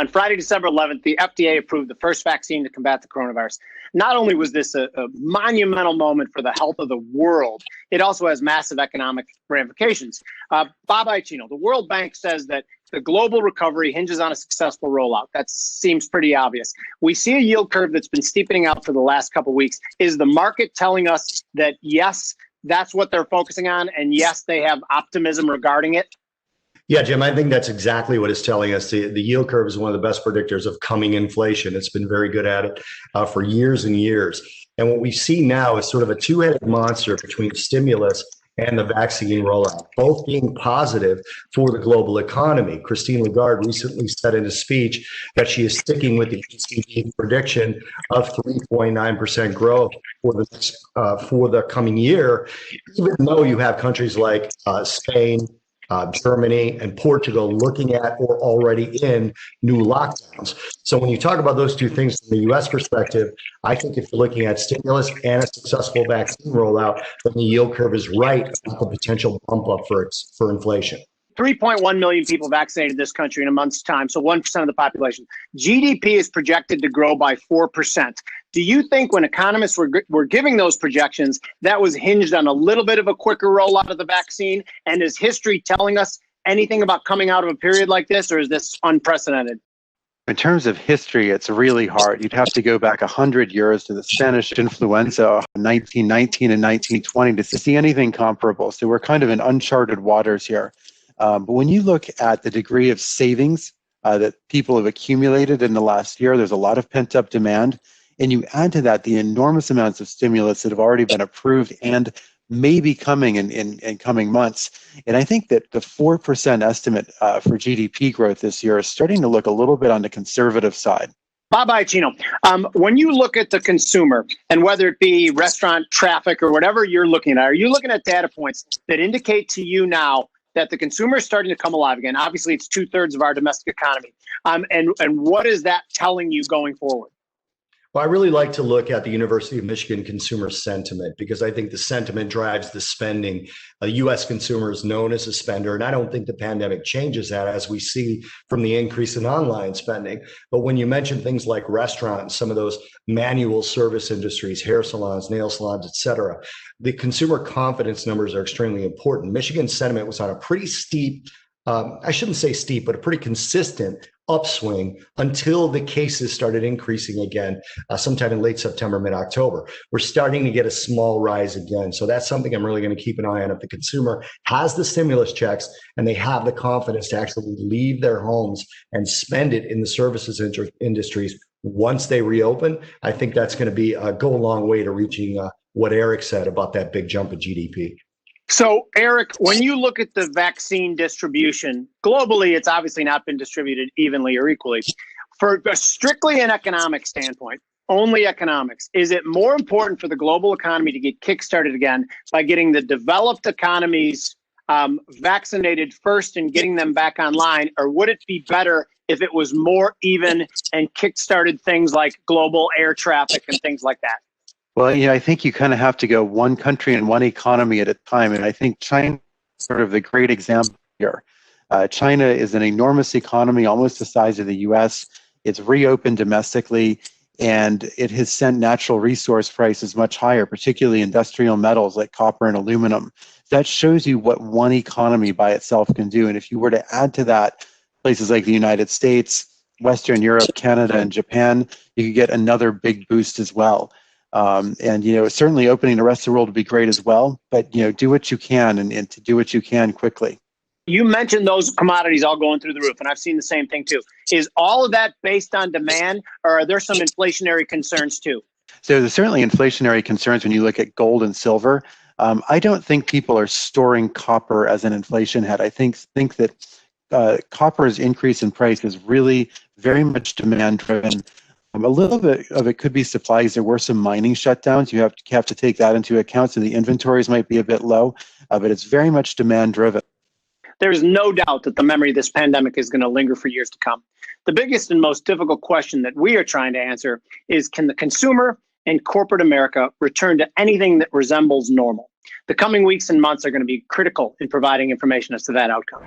On Friday, December 11th, the FDA approved the first vaccine to combat the coronavirus. Not only was this a monumental moment for the health of the world, it also has massive economic ramifications. Bob Iacino, the World Bank says that the global recovery hinges on a successful rollout. That seems pretty obvious. We see a yield curve that's been steepening out for the last couple of weeks. Is the market telling us that, yes, that's what they're focusing on, and yes, they have optimism regarding it? Yeah, Jim, I think that's exactly what it's telling us. The yield curve is one of the best predictors of coming inflation. It's been very good at it for years and years. And what we see now is sort of a two-headed monster between stimulus and the vaccine rollout, both being positive for the global economy. Christine Lagarde recently said in a speech that she is sticking with the ECB prediction of 3.9% growth for the coming year, even though you have countries like Spain, Germany, and Portugal looking at or already in new lockdowns. So when you talk about those two things from the U.S. perspective, I think if you're looking at stimulus and a successful vaccine rollout, then the yield curve is right about the potential bump up for inflation. 3.1 million people vaccinated in this country in a month's time, so 1% of the population. GDP is projected to grow by 4%. Do you think when economists were giving those projections, that was hinged on a little bit of a quicker rollout of the vaccine? And is history telling us anything about coming out of a period like this, or is this unprecedented? In terms of history, it's really hard. You'd have to go back 100 years to the Spanish influenza, 1919 and 1920, to see anything comparable. So we're kind of in uncharted waters here. But when you look at the degree of savings that people have accumulated in the last year, there's a lot of pent-up demand. And you add to that the enormous amounts of stimulus that have already been approved and may be coming in coming months. And I think that the 4% estimate for GDP growth this year is starting to look a little bit on the conservative side. Bob Iacino, when you look at the consumer, and whether it be restaurant traffic or whatever you're looking at, are you looking at data points that indicate to you now that the consumer is starting to come alive again? Obviously, it's 2/3 of our domestic economy. And what is that telling you going forward? Well, I really like to look at the University of Michigan consumer sentiment because I think the sentiment drives the spending. A U.S. consumer is known as a spender, and I don't think the pandemic changes that, as we see from the increase in online spending. But when you mention things like restaurants, some of those manual service industries, hair salons, nail salons, et cetera, the consumer confidence numbers are extremely important. Michigan sentiment was on a pretty steep, I shouldn't say steep, but a pretty consistent upswing until the cases started increasing again sometime in late September, mid-October. We're starting to get a small rise again. So that's something I'm really going to keep an eye on. If the consumer has the stimulus checks and they have the confidence to actually leave their homes and spend it in the services industries once they reopen, I think that's going to be go a long way to reaching what Eric said about that big jump in GDP. So, Eric, when you look at the vaccine distribution, globally, it's obviously not been distributed evenly or equally. For strictly an economic standpoint, only economics, is it more important for the global economy to get kickstarted again by getting the developed economies vaccinated first and getting them back online? Or would it be better if it was more even and kickstarted things like global air traffic and things like that? Well, I think you kind of have to go one country and one economy at a time. And I think China is sort of the great example here. China is an enormous economy, almost the size of the U.S. It's reopened domestically, and it has sent natural resource prices much higher, particularly industrial metals like copper and aluminum. That shows you what one economy by itself can do. And if you were to add to that places like the United States, Western Europe, Canada, and Japan, you could get another big boost as well. And certainly opening the rest of the world would be great as well. But do what you can and to do what you can quickly. You mentioned those commodities all going through the roof, and I've seen the same thing too. Is all of that based on demand, or are there some inflationary concerns too? So there's certainly inflationary concerns when you look at gold and silver. I don't think people are storing copper as an inflation head. I think that copper's increase in price is really very much demand driven. A little bit of it could be supplies. There were some mining shutdowns. You have to take that into account. So the inventories might be a bit low, but it's very much demand driven. There's no doubt that the memory of this pandemic is going to linger for years to come. The biggest and most difficult question that we are trying to answer is, can the consumer and corporate America return to anything that resembles normal? The coming weeks and months are going to be critical in providing information as to that outcome.